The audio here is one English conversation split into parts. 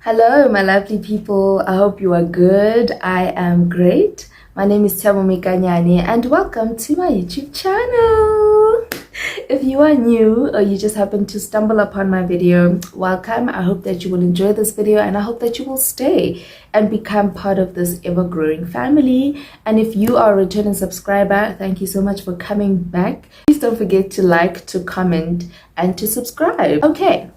Hello, my lovely people. I hope you are good. I am great. My name is Tshiamo Moikanyane and welcome to my YouTube channel. If you are new or you just happen to stumble upon my video, welcome. I hope that you will enjoy this video and I hope that you will stay and become part of this ever-growing family. And if you are a returning subscriber, thank you so much for coming back. Please don't forget to like, to comment, and to subscribe. Okay.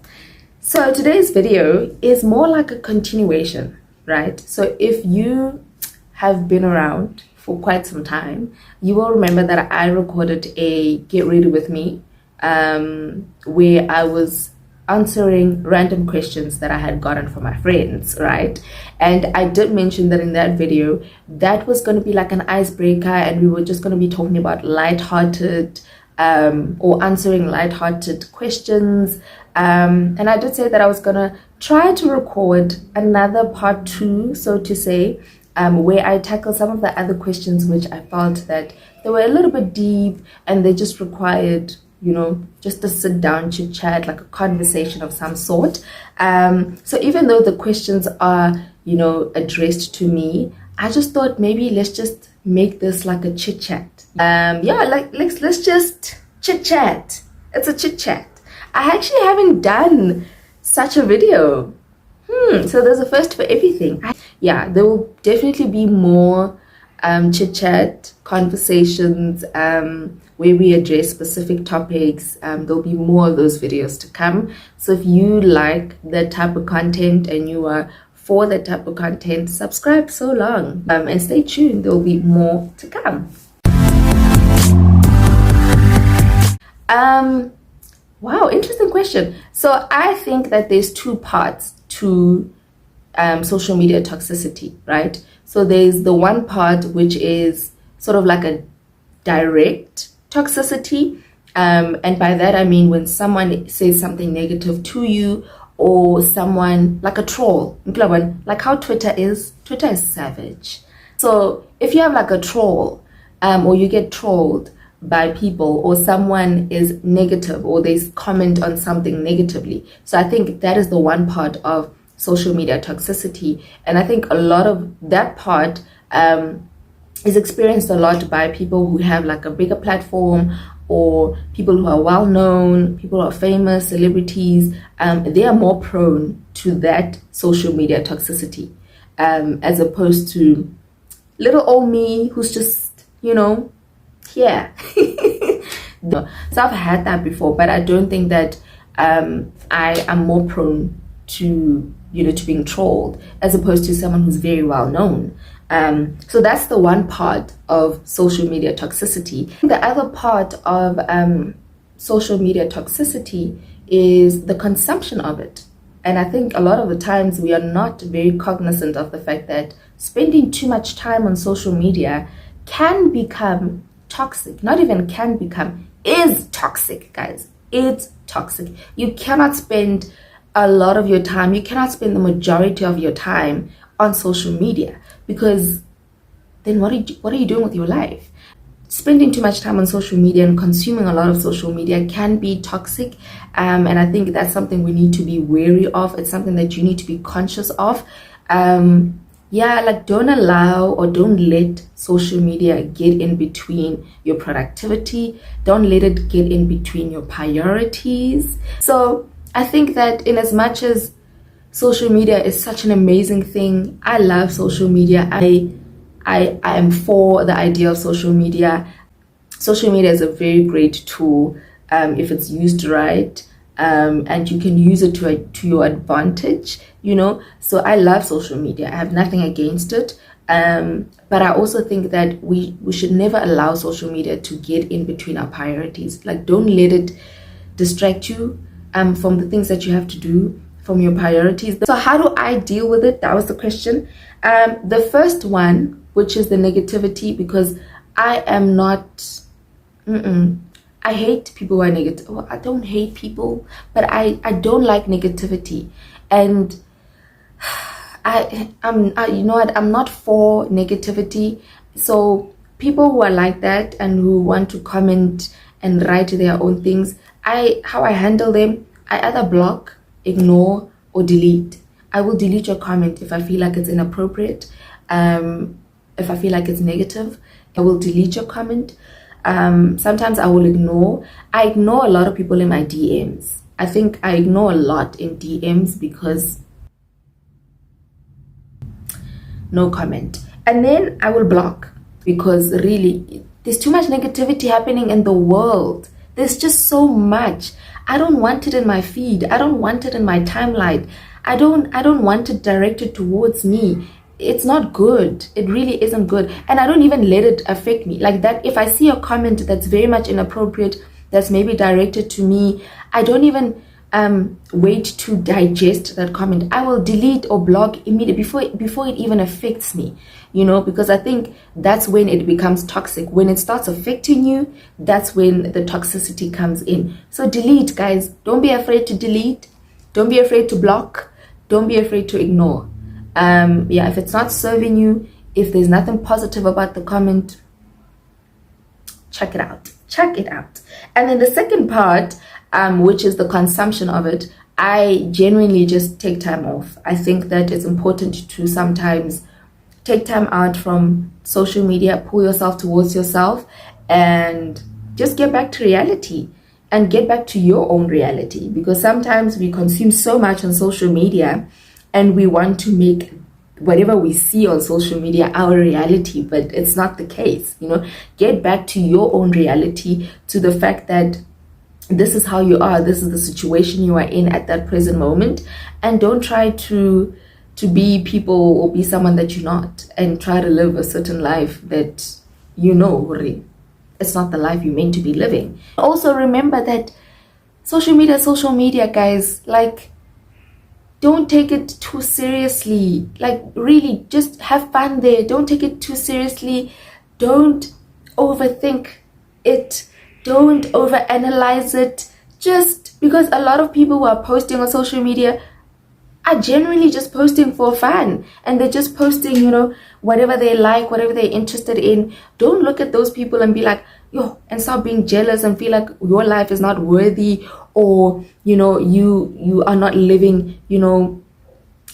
So today's video is more like a continuation, right? So if you have been around for quite some time, you will remember that I recorded a Get Ready With Me where I was answering random questions that I had gotten from my friends, right? And I did mention that in that video, that was going to be like an icebreaker and we were just going to be talking about lighthearted or answering lighthearted questions. And I did say that I was gonna try to record another part 2, so to say, where I tackle some of the other questions which I felt that they were a little bit deep and they just required, you know, just a sit down chit chat, like a conversation of some sort. So even though the questions are, you know, addressed to me, I just thought maybe let's just make this like a chit chat. Yeah, like let's just chit chat. It's a chit chat. I actually haven't done such a video. So there's a first for everything. Yeah, there will definitely be more chit chat conversations where we address specific topics. There'll be more of those videos to come. So if you like that type of content and you are for that type of content, subscribe so long and stay tuned. There will be more to come. Wow, interesting question. So I think that there's two parts to social media toxicity, right? So there's the one part which is sort of like a direct toxicity. And by that I mean when someone says something negative to you, or someone like a troll, like how Twitter is savage. So if you have like a troll, or you get trolled by people, or someone is negative, or they comment on something negatively. So I think that is the one part of social media toxicity. And I think a lot of that part is experienced a lot by people who have like a bigger platform, or people who are well known, people who are famous, celebrities. They are more prone to that social media toxicity as opposed to little old me who's just, you know, here. So I've had that before, but I don't think that I am more prone to, you know, to being trolled as opposed to someone who's very well known. So that's the one part of social media toxicity. The other part of social media toxicity is the consumption of it. And I think a lot of the times we are not very cognizant of the fact that spending too much time on social media can become toxic. Not even can become, is toxic, guys. It's toxic. You cannot spend a lot of your time, you cannot spend the majority of your time on social media, because then what are you doing with your life? Spending too much time on social media and consuming a lot of social media can be toxic, and I think that's something we need to be wary of. It's something that you need to be conscious of. Yeah, like don't allow or don't let social media get in between your productivity. Don't let it get in between your priorities. So I think that in as much as social media is such an amazing thing, I love social media. I am for the idea of social media. Social media is a very great tool if it's used right. And you can use it to your advantage, you know. So I love social media. I have nothing against it. But I also think that we should never allow social media to get in between our priorities. Like, don't let it distract you from the things that you have to do, from your priorities. So how do I deal with it? That was the question. The first one, which is the negativity, because I am not... I hate people who are negative. Well, I don't hate people, but I don't like negativity, and you know what, I'm not for negativity. So people who are like that and who want to comment and write their own things, how I handle them, I either block, ignore, or delete. I will delete your comment if I feel like it's inappropriate. If I feel like it's negative, I will delete your comment. Sometimes I will ignore. I ignore a lot of people in my DMs. I think I ignore a lot in DMs because no comment. And then I will block because really there's too much negativity happening in the world. There's just so much. I don't want it in my feed. I don't want it in my timeline. I don't want it directed towards me. It's not good. It really isn't good. And I don't even let it affect me. Like that, if I see a comment that's very much inappropriate, that's maybe directed to me, I don't even wait to digest that comment. I will delete or block immediately before it even affects me, because I think that's when it becomes toxic. When it starts affecting you, that's when the toxicity comes in. So delete, guys. Don't be afraid to delete. Don't be afraid to block. Don't be afraid to ignore. If it's not serving you, if there's nothing positive about the comment, check it out. And then the second part, which is the consumption of it, I genuinely just take time off. I think that it's important to sometimes take time out from social media, pull yourself towards yourself, and just get back to reality and get back to your own reality. Because sometimes we consume so much on social media and we want to make whatever we see on social media our reality, but it's not the case. Get back to your own reality, to the fact that this is how you are, this is the situation you are in at that present moment, and don't try to be people or be someone that you're not, and try to live a certain life that it's not the life you're meant to be living. Also remember that social media, guys. Like, don't take it too seriously. Like, really, just have fun there. Don't take it too seriously. Don't overthink it. Don't overanalyze it. Just because a lot of people who are posting on social media are genuinely just posting for fun, and they're just posting, whatever they like, whatever they're interested in. Don't look at those people and be like, and start being jealous and feel like your life is not worthy, or you are not living, you're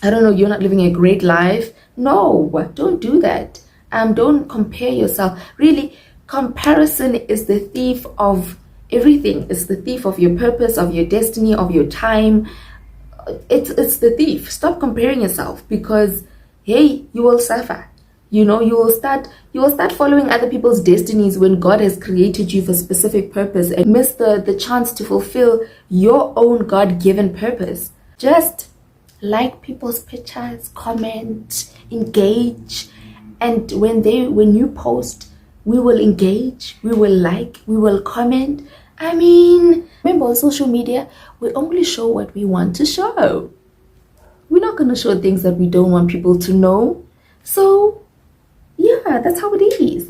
not living a great life. No, don't do that. Don't compare yourself. Really, comparison is the thief of everything. It's the thief of your purpose, of your destiny, of your time. It's the thief. Stop comparing yourself, because hey, you will suffer. You will start following other people's destinies when God has created you for a specific purpose, and miss the chance to fulfill your own God-given purpose. Just like people's pictures, comment, engage, and when you post, we will engage, we will like, we will comment. Remember, on social media, we only show what we want to show. We're not going to show things that we don't want people to know. So yeah, that's how it is.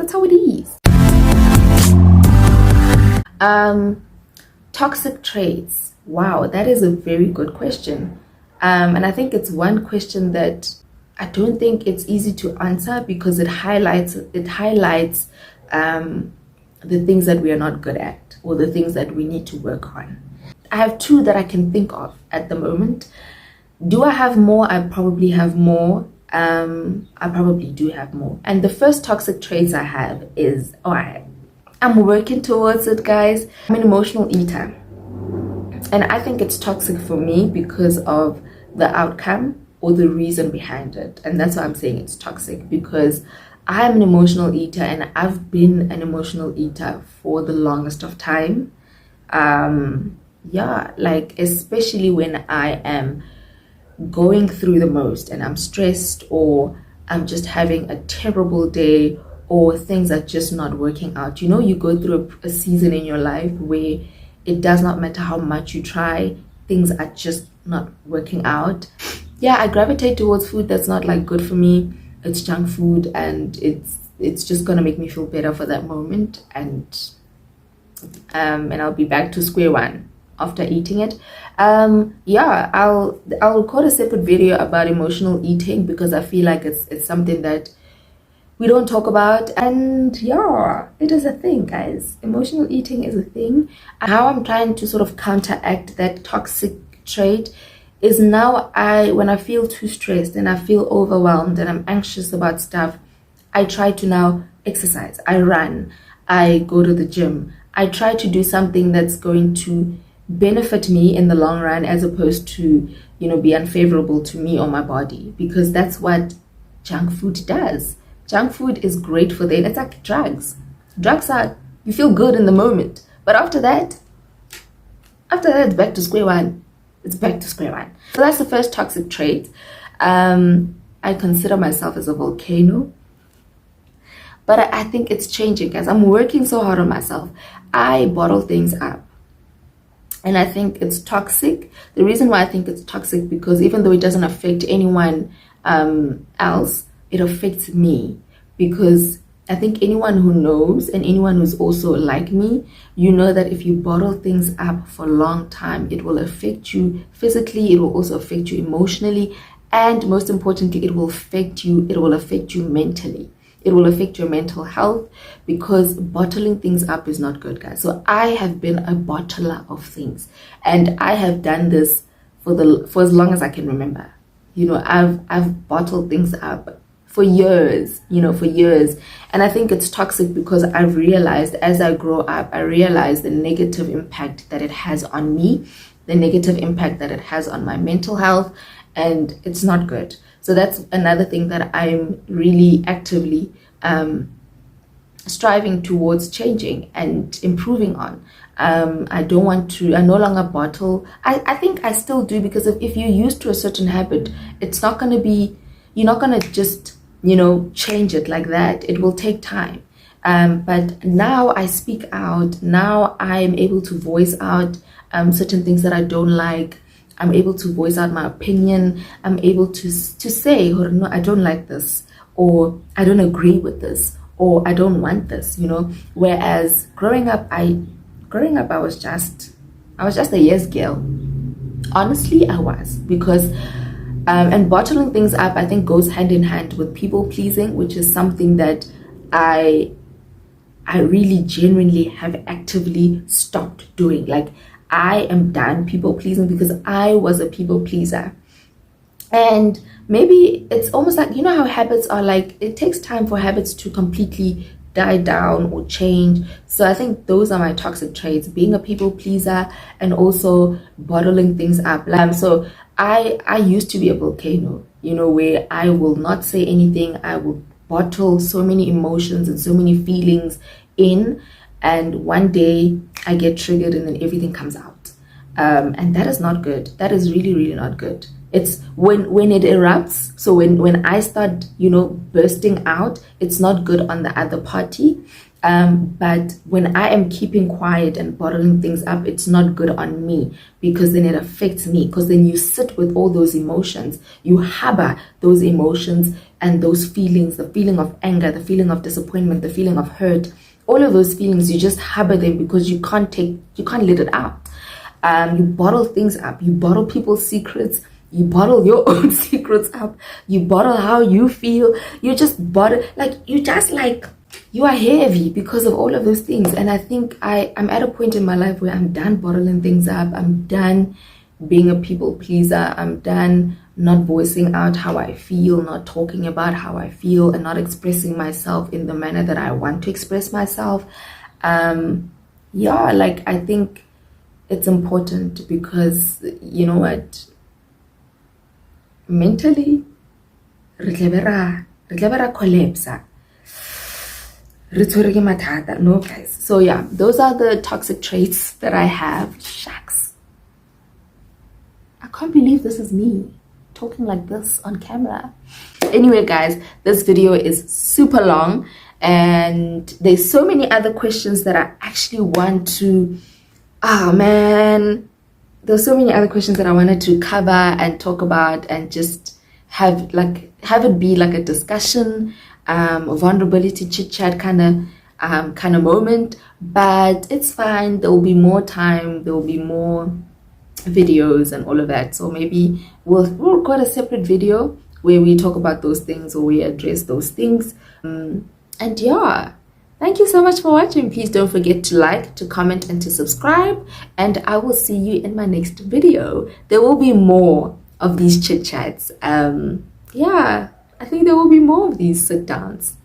Toxic traits. Wow, that is a very good question. And I think it's one question that I don't think it's easy to answer, because it highlights the things that we are not good at, or the things that we need to work on. I have two that I can think of at the moment. Do I have more? I probably have more. I probably do have more. And the first toxic traits I have is, I'm working towards it, guys. I'm an emotional eater. And I think it's toxic for me because of the outcome or the reason behind it. And that's why I'm saying it's toxic, because I'm an emotional eater, and I've been an emotional eater for the longest of time. Especially when I am going through the most and I'm stressed, or I'm just having a terrible day, or things are just not working out. You go through a season in your life where it does not matter how much you try, things are just not working out. I gravitate towards food that's not good for me. It's junk food, and it's just gonna make me feel better for that moment, and I'll be back to square one after eating it. I'll record a separate video about emotional eating, because I feel like it's something that we don't talk about, and it is a thing, guys. Emotional eating is a thing. How I'm trying to sort of counteract that toxic trait is now when I feel too stressed and I feel overwhelmed and I'm anxious about stuff, I try to now exercise. I run, I go to the gym. I try to do something that's going to benefit me in the long run, as opposed to, be unfavorable to me or my body, because that's what junk food does. Junk food is great for them. It's like drugs. Drugs are, you feel good in the moment, but after that, it's back to square one. It's back to square one. So that's the first toxic trait. I consider myself as a volcano, but I think it's changing, guys. I'm working so hard on myself. I bottle things up, and I think it's toxic. The reason why I think it's toxic, because even though it doesn't affect anyone else, it affects me, because I think anyone who knows, and anyone who's also like me, you know that if you bottle things up for a long time, it will affect you physically, it will also affect you emotionally, and most importantly, it will affect you mentally. It will affect your mental health, because bottling things up is not good, guys. So I have been a bottler of things, and I have done this for as long as I can remember. I've bottled things up for years, And I think it's toxic because I've realized, as I grow up, I realize the negative impact that it has on me, the negative impact that it has on my mental health, and it's not good. So that's another thing that I'm really actively striving towards changing and improving on. I no longer bottle. I think I still do, because if you're used to a certain habit, you're not going to just change it like that. It will take time. But now I speak out. Now I'm able to voice out certain things that I don't like. I'm able to voice out my opinion. I'm able to say, oh, no, I don't like this, or I don't agree with this, or I don't want this, Whereas growing up, I was just a yes girl. Honestly, I was, because and bottling things up, I think, goes hand in hand with people pleasing, which is something that I really genuinely have actively stopped doing. Like, I am done people pleasing, because I was a people pleaser. And maybe it's almost like, how habits are, like, it takes time for habits to completely die down or change. So I think those are my toxic traits: being a people pleaser and also bottling things up. So I used to be a volcano, where I will not say anything. I will bottle so many emotions and so many feelings in, and one day I get triggered and then everything comes out. And that is not good. That is really, really not good. It's when it erupts. So when I start, bursting out, it's not good on the other party. But when I am keeping quiet and bottling things up, it's not good on me, because then it affects me. Because then you sit with all those emotions, you harbor those emotions and those feelings, the feeling of anger, the feeling of disappointment, the feeling of hurt, all of those feelings, you just harbor them because you can't let it out. You bottle things up, you bottle people's secrets, you bottle your own secrets up, you bottle how you feel, you just bottle, you are heavy because of all of those things. And I think I'm at a point in my life where I'm done bottling things up. I'm done being a people pleaser. I'm done not voicing out how I feel, not talking about how I feel, and not expressing myself in the manner that I want to express myself. I think it's important, because you know what, mentally re tlabera collapse. No, guys. So yeah, those are the toxic traits that I have. Shucks, I can't believe this is me talking like this on camera. Anyway, guys, this video is super long, and there's so many other questions that I actually want to there's so many other questions that I wanted to cover and talk about, and just have it be like a discussion, vulnerability chit chat kind of moment. But it's fine. There will be more time. There will be more videos and all of that. So maybe we'll record a separate video where we talk about those things, or we address those things. And yeah, Thank you so much for watching. Please don't forget to like, to comment, and to subscribe. And I will see you in my next video. There will be more of these chit chats. Yeah, I think there will be more of these sit downs.